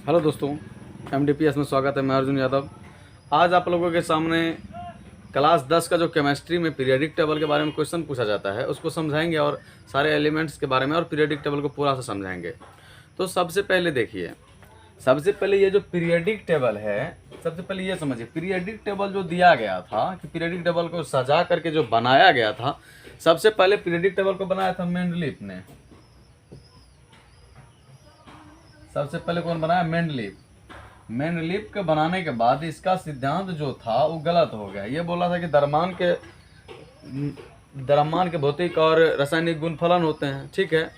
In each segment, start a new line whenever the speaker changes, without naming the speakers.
Hello दोस्तों, एमडीपीएस में स्वागत है। मैं अर्जुन यादव। आज आप लोगों के सामने क्लास 10 का जो केमिस्ट्री में पीरियोडिक टेबल के बारे में क्वेश्चन पूछा जाता है उसको समझाएंगे और सारे एलिमेंट्स के बारे में और पीरियोडिक टेबल को पूरा से समझाएंगे। तो सबसे पहले देखिए, सबसे पहले ये जो पीरियोडिक टेबल है, सबसे पहले ये समझिए पीरियोडिक टेबल जो दिया गया था कि पीरियोडिक टेबल को सजा करके जो बनाया गया था, सबसे पहले पीरियोडिक टेबल को बनाया था मेंडलीफ ने। सबसे पहले कौन बनाया? मेंडलीफ। मेंडलीफ के बनाने के बाद इसका सिद्धांत जो था वो गलत हो गया। ये बोला था कि द्रव्यमान के भौतिक और रासायनिक गुणफलन होते हैं, ठीक है।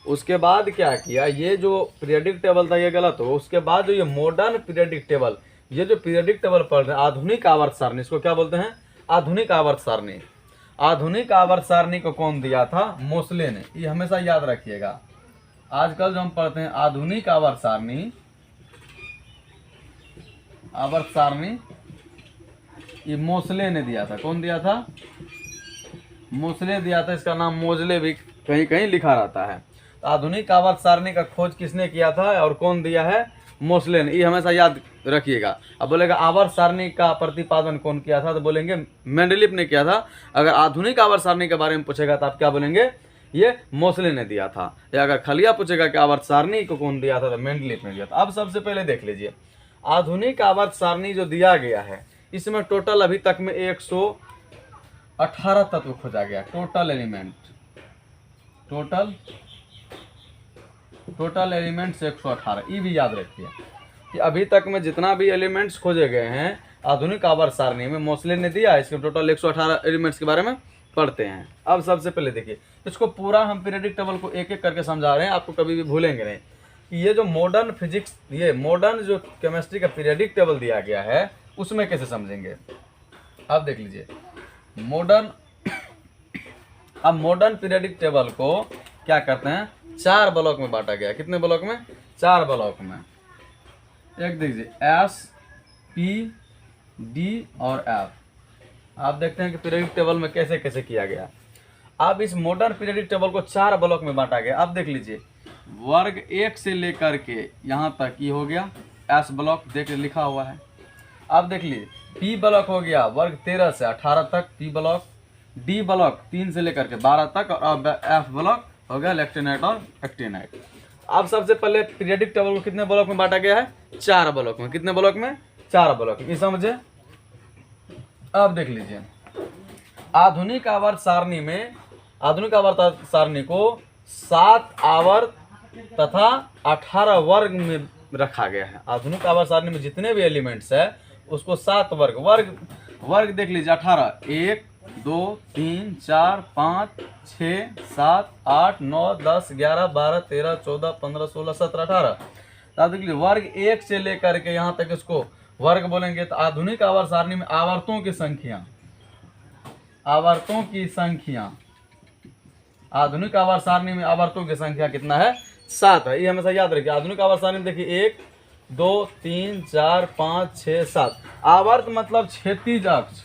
उसके बाद क्या किया, ये जो पीरियोडिक टेबल था ये गलत हो। उसके बाद जो ये मॉडर्न पीरियोडिक टेबल, ये जो पीरियोडिक टेबल पढ़ रहे हैं, आधुनिक आवर्त सारणी, इसको क्या बोलते हैं? आधुनिक आवर्त सारणी। आधुनिक आवर्त सारणी को कौन दिया था? मोसले ने। ये हमेशा याद रखिएगा। आजकल जो हम पढ़ते हैं आधुनिक आवर्त सारणी, आवर्त सारणी ये मोसले ने दिया था। कौन दिया था? मोसले दिया था। इसका नाम मोजले भी कहीं कहीं लिखा रहता है। तो आधुनिक आवर्त सारणी का खोज किसने किया था और कौन दिया है? मोसले ने। ये हमेशा याद रखिएगा। अब बोलेगा आवर्त सारणी का प्रतिपादन कौन किया था, तो बोलेंगे मेंडलीफ ने किया था। अगर आधुनिक आवर्त सारणी के बारे में पूछेगा तो आप क्या बोलेंगे? ये मोसले ने दिया था। या अगर खलिया पूछेगा कि आवर्त सारणी को कौन दिया था, तो मेंडलीफ ने दिया था। अब सबसे पहले देख लीजिए, आधुनिक आवर्त सारणी जो दिया गया है इसमें टोटल अभी तक में 118 तत्व खोजा गया। Total element, total elements 118। ये भी याद रखिए कि अभी तक में जितना भी एलिमेंट्स खोजे गए हैं आधुनिक आवर्त सारणी में मोसले ने दिया। इसके टोटल 118 एलिमेंट्स के बारे में पढ़ते हैं। अब सबसे पहले देखिए, इसको पूरा हम पीरियोडिक टेबल को एक एक करके समझा रहे हैं, आपको कभी भी भूलेंगे नहीं। ये जो मॉडर्न फिजिक्स, ये मॉडर्न जो केमिस्ट्री का पीरियोडिक टेबल दिया गया है उसमें कैसे समझेंगे? अब देख लीजिए मॉडर्न, अब मॉडर्न पीरियोडिक टेबल को क्या करते हैं? 4 ब्लॉक में बांटा गया। कितने ब्लॉक में? 4 ब्लॉक में। एक देखिए एस, पी, डी और एफ। आप देखते हैं कि पीरियोडिक टेबल में कैसे कैसे किया गया। अब इस मॉडर्न पीरियोडिक टेबल को 4 ब्लॉक में बांटा गया। अब देख लीजिए वर्ग 1 से लेकर के यहाँ तक ये हो गया एस ब्लॉक, देख लिखा हुआ है। अब देख लीजिए पी ब्लॉक हो गया वर्ग 13 से 18 तक, पी ब्लॉक। डी ब्लॉक 3 से लेकर के 12 तक। और अब एफ ब्लॉक हो गया लेक्टिनाइट और एक्टिनाइट। अब सबसे पहले पीरियोडिक टेबल को कितने ब्लॉक में बांटा गया है? 4 ब्लॉक में। कितने ब्लॉक में? 4 ब्लॉक में। ये समझे? अब देख लीजिए आधुनिक आवर्त सारणी में, आधुनिक आवर्त सारणी को 7 आवर्त तथा 18 वर्ग में रखा गया है। आधुनिक आवर्त सारणी में जितने भी एलिमेंट्स है उसको 7 वर्ग देख लीजिए 18। 1 2 3 4 5 6 7 8 9 10 11 12 13 14 15 16 17 18। अब देख लीजिए वर्ग 1 से लेकर के यहाँ तक इसको वर्ग बोलेंगे। तो आधुनिक आवर्त सारणी में आवर्तों की संख्या, आधुनिक आवर्त सारणी में आवर्तों की संख्या कितना है? 7 है। ये हमेशा याद रखिए। आधुनिक आवर्त सारणी में देखिए 1 2 3 4 5 6 7। आवर्त मतलब क्षैतिज अक्ष,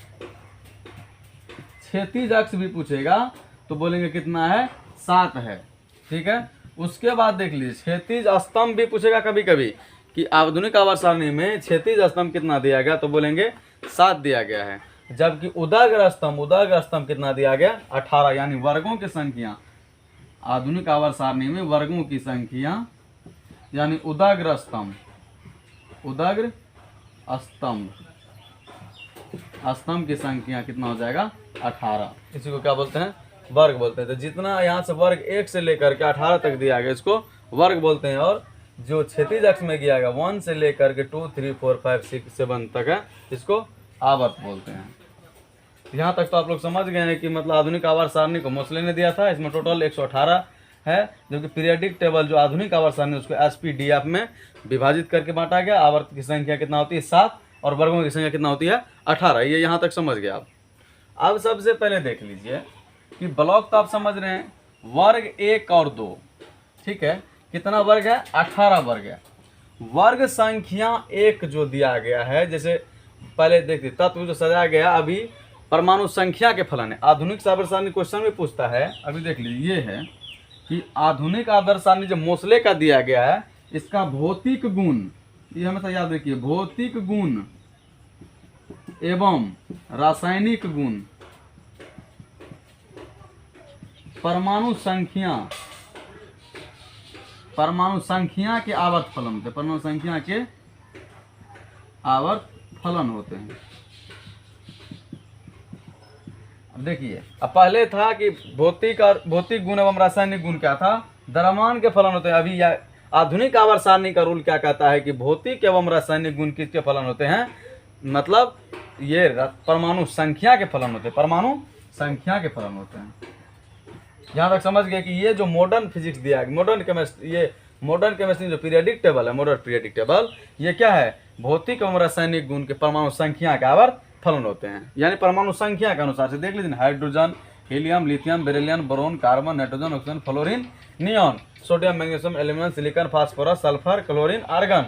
क्षैतिज अक्ष भी पूछेगा तो बोलेंगे कितना है? 7 है, ठीक है। उसके बाद देख लीजिए क्षैतिज स्तंभ भी पूछेगा कभी कभी कि आधुनिक आवर्त सारणी में क्षैतिज स्तंभ कितना दिया गया, तो बोलेंगे 7 दिया गया है। जबकि उदाग्र स्तंभ कितना दिया गया? 18। यानी वर्गों की संख्या, आधुनिक आवर्त सारणी में वर्गों की संख्या यानी उदाग्र स्तंभ की संख्या कितना हो जाएगा? 18। इसी को क्या बोलते हैं? वर्ग बोलते हैं। तो जितना यहाँ से वर्ग 1 से लेकर के 18 तक दिया गया इसको वर्ग बोलते हैं। और जो क्षैतिज अक्ष में दिया गया 1 से लेकर के 2 3 4 5 6 7 तक है, इसको आवर्त बोलते हैं। यहाँ तक तो आप लोग समझ गए हैं कि मतलब आधुनिक आवर्त सारणी को मोसले ने दिया था। इसमें टोटल 118 है। जबकि पीरियोडिक टेबल जो आधुनिक आवर्त सारणी उसको एसपीडीएफ में विभाजित करके बांटा गया। आवर्त की संख्या कितना होती है? 7। और वर्गों की संख्या कितना होती है? 18। ये यहाँ तक समझ गए आप। अब सबसे पहले देख लीजिए कि ब्लॉक तो आप समझ रहे हैं, वर्ग 1 और 2, ठीक है। कितना वर्ग है? 18 वर्ग है। वर्ग संख्या 1 जो दिया गया है, जैसे पहले देखिए तत्व जो सजाया गया, अभी परमाणु संख्या के फलन है। आधुनिक आवर्त सारणी क्वेश्चन भी पूछता है। अभी देख लीजिए ये है कि आधुनिक आवर्त सारणी जो मोसले का दिया गया है इसका भौतिक गुण ये हमेशा याद रखिए, भौतिक गुण एवं रासायनिक गुण परमाणु संख्या के आवर्त फलन होते हैं, परमाणु संख्या के आवर्त फलन होते हैं। अब देखिए, अब पहले था कि भौतिक गुण एवं रासायनिक गुण क्या था, द्रव्यमान के फलन होते हैं। अभी आधुनिक आवर्त सारणी का रूल क्या कहता है कि भौतिक एवं रासायनिक गुण किसके फलन होते हैं, मतलब ये परमाणु संख्या के फलन होते हैं, परमाणु संख्या के फलन होते हैं। यहाँ तक समझ गए कि ये जो मॉडर्न फिजिक्स दिया है, मॉडर्न केमिस्ट्री जो पीरियडिक टेबल है, मॉडर्न पीरियडिक टेबल, ये क्या है, भौतिक एवं रासायनिक गुण के परमाणु संख्या के आवर्त फलन होते हैं। यानी परमाणु संख्या के अनुसार से देख लीजिए, hydrogen, helium, lithium, beryllium, boron, carbon, nitrogen, oxygen, fluorine, neon, sodium, magnesium, aluminium, silicon, phosphorus, sulphur, chlorine, argon,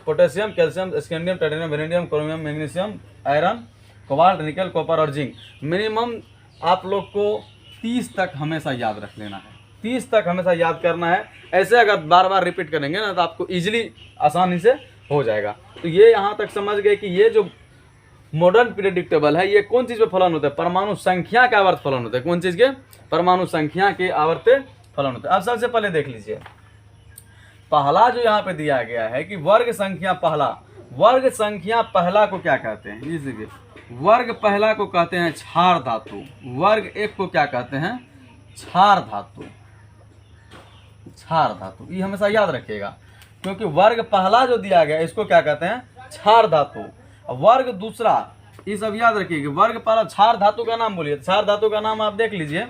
potassium, calcium, scandium, titanium, vanadium, chromium, magnesium, iron, cobalt, nickel, copper और जिंक। मिनिमम आप लोग को 30 तक हमेशा याद रख लेना है, 30 तक हमेशा याद करना है। ऐसे अगर बार बार रिपीट करेंगे ना तो आपको इजीली आसानी से हो जाएगा। तो ये यहाँ तक समझ गए कि ये जो मॉडर्न पीरियडिक टेबल है, ये कौन चीज़ पे फलन होता है, परमाणु संख्या के आवर्त फलन होते हैं। कौन चीज़ के, परमाणु संख्या के आवर्त फलन होते हैं। अब सबसे पहले देख लीजिए, पहला जो यहाँ पे दिया गया है कि वर्ग संख्या पहला, वर्ग संख्या पहला को क्या कहते हैं, ये देखिए, वर्ग पहला को कहते हैं क्षार धातु, वर्ग एक को क्या कहते हैं, क्षार धातु, क्षार धातु। ये हमेशा याद रखिएगा, क्योंकि वर्ग पहला जो दिया गया इसको क्या कहते हैं, क्षार धातु। वर्ग दूसरा, ये सब याद रखिएगा, वर्ग पहला क्षार धातु का नाम बोलिए, क्षार धातु का नाम आप देख लीजिए,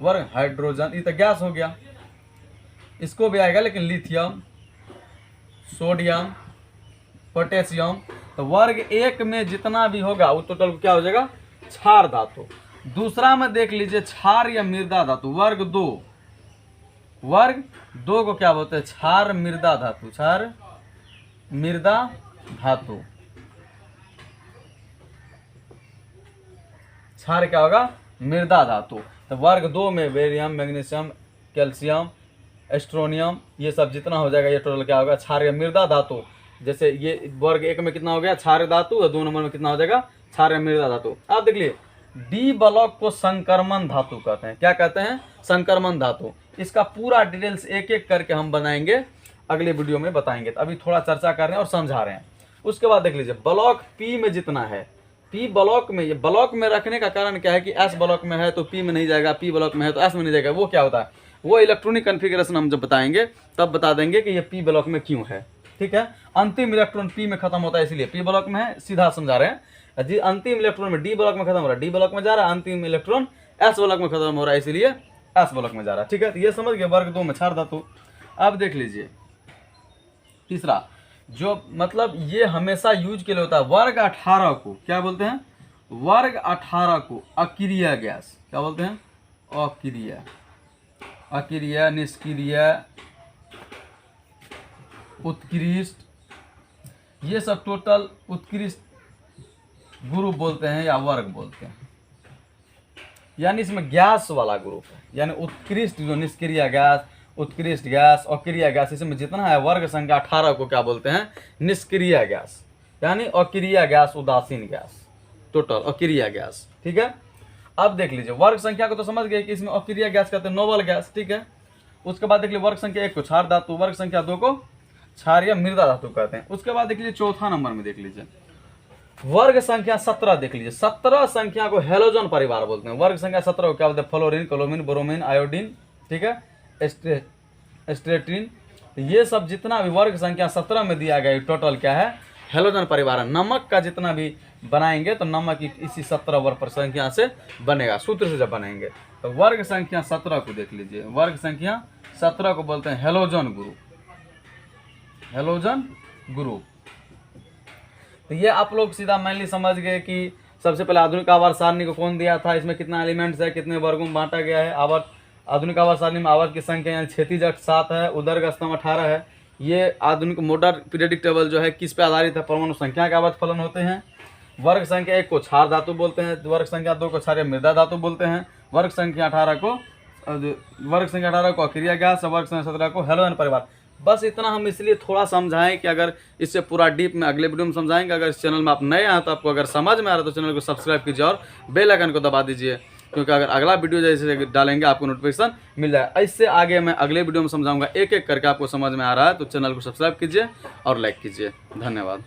वर्ग हाइड्रोजन, ये तो गैस हो गया, इसको भी आएगा, लेकिन लिथियम, सोडियम, पोटेशियम। तो वर्ग एक में जितना भी होगा वो टोटल क्या हो जाएगा, क्षार धातु। दूसरा में देख लीजिए, क्षार या मृदा धातु, वर्ग दो को क्या बोलते हैं, क्षार मृदा धातु, क्षार मृदा धातु। क्षार क्या होगा, मृदा धातु। तो वर्ग दो में बेरियम, मैग्नीशियम, कैल्शियम, एस्ट्रोनियम, ये सब जितना हो जाएगा ये टोटल क्या होगा, क्षार मृदा धातु। जैसे ये वर्ग एक में कितना हो गया, क्षार धातु, और 2 नंबर में कितना हो जाएगा, क्षार मृदा धातु। आप देख लीजिए, डी ब्लॉक को संक्रमण धातु कहते हैं। क्या कहते हैं, संक्रमण धातु। इसका पूरा डिटेल्स एक एक करके हम बनाएंगे, अगले वीडियो में बताएंगे। तो अभी थोड़ा चर्चा कर रहे हैं और समझा रहे हैं। उसके बाद देख लीजिए, ब्लॉक पी में जितना है, पी ब्लॉक में, ये ब्लॉक में रखने का कारण क्या है कि एस ब्लॉक में है तो पी में नहीं जाएगा, पी ब्लॉक में है तो एस में नहीं जाएगा। वो क्या होता है, वो इलेक्ट्रॉनिक कॉन्फ़िगरेशन हम जब बताएंगे तब बता देंगे कि ये पी ब्लॉक में क्यों है। ठीक है, अंतिम इलेक्ट्रॉन पी में खत्म होता है, इसलिए पी ब्लॉक में है, सीधा समझा रहे हैं जी। अंतिम इलेक्ट्रॉन में डी ब्लॉक में खत्म हो रहा है, डी ब्लॉक में जा रहा है, अंतिम इलेक्ट्रॉन एस ब्लॉक में खत्म हो रहा है, इसलिए एस ब्लॉक में जा रहा है। ठीक है, तो ये समझ गए, वर्ग 2 में क्षार धातु। अब देख लीजिए तीसरा, जो मतलब ये हमेशा यूज के लिए होता है, वर्ग 18 को क्या बोलते हैं, वर्ग 18 को अक्रिय गैस क्या बोलते हैं, अक्रिय, अक्रिय, निष्क्रिय, उत्कृष्ट, ये सब टोटल उत्कृष्ट ग्रुप बोलते हैं या वर्ग बोलते हैं। यानी इसमें गैस वाला ग्रुप है, यानी उत्कृष्ट जो निष्क्रिय गैस, उत्कृष्ट गैस, अक्रिय गैस, इसमें जितना है वर्ग संख्या 18 को क्या बोलते हैं, निष्क्रिय गैस, यानी अक्रिय गैस, उदासीन गैस, टोटल अक्रिय गैस। ठीक है, अब देख लीजिए, वर्ग संख्या को तो समझ गए कि इसमें अक्रिय गैस कहते हैं, नोबल गैस। ठीक है, उसके बाद देख लीजिए, वर्ग संख्या 1 को क्षार धातु, वर्ग संख्या 2 को क्षार या मृदा धातु कहते हैं। उसके बाद देख लीजिए, चौथा नंबर में देख लीजिए, वर्ग संख्या 17 देख लीजिए, 17 संख्या को हेलोजन परिवार बोलते हैं। वर्ग संख्या 17 को क्या बोलते हैं, फ्लोरीन, क्लोमीन, ब्रोमीन, आयोडीन, ठीक है, स्ट्रेटिन, ये सब जितना भी वर्ग संख्या 17 में दिया गया टोटल क्या है, हेलोजन परिवार है। नमक का जितना भी बनाएंगे तो नमक इसी 17 वर्ग संख्या से बनेगा, सूत्र से जब बनाएंगे। तो वर्ग संख्या 17 को देख लीजिए, वर्ग संख्या 17 को बोलते हैं हेलोजन ग्रुप, हेलोजन ग्रुप। तो ये आप लोग सीधा मेनली समझ गए कि सबसे पहले आधुनिक आवर्त सारणी को कौन दिया था, इसमें कितना एलिमेंट्स है, कितने वर्गों में बांटा गया है। आवर्त आधुनिक आवर्त सारणी में आवर्त की संख्या यानी क्षैतिज अक्ष 7 है, उदर्ग स्तंभ 18 है। ये आधुनिक मॉडर्न पीरियडिक टेबल जो है किस पे आधारित है, परमाणु संख्या के आवर्त फलन होते हैं। वर्ग संख्या 1 को क्षार धातु बोलते हैं, वर्ग संख्या 2 को क्षार या मृदा धातु बोलते हैं, वर्ग संख्या 18 को अक्रिय गैस, वर्ग संख्या 17 को हेलोजन परिवार। बस इतना हम इसलिए थोड़ा समझाएं कि अगर इससे पूरा डीप में अगले वीडियो में समझाएंगे। अगर इस चैनल में आप नए हैं तो आपको अगर समझ में आ रहा है तो चैनल को सब्सक्राइब कीजिए और बेल आइकन को दबा दीजिए, क्योंकि अगर अगला वीडियो जैसे डालेंगे आपको नोटिफिकेशन मिल जाए। इससे आगे मैं अगले वीडियो में समझाऊंगा, एक एक करके। आपको समझ में आ रहा है तो चैनल को सब्सक्राइब कीजिए और लाइक कीजिए। धन्यवाद।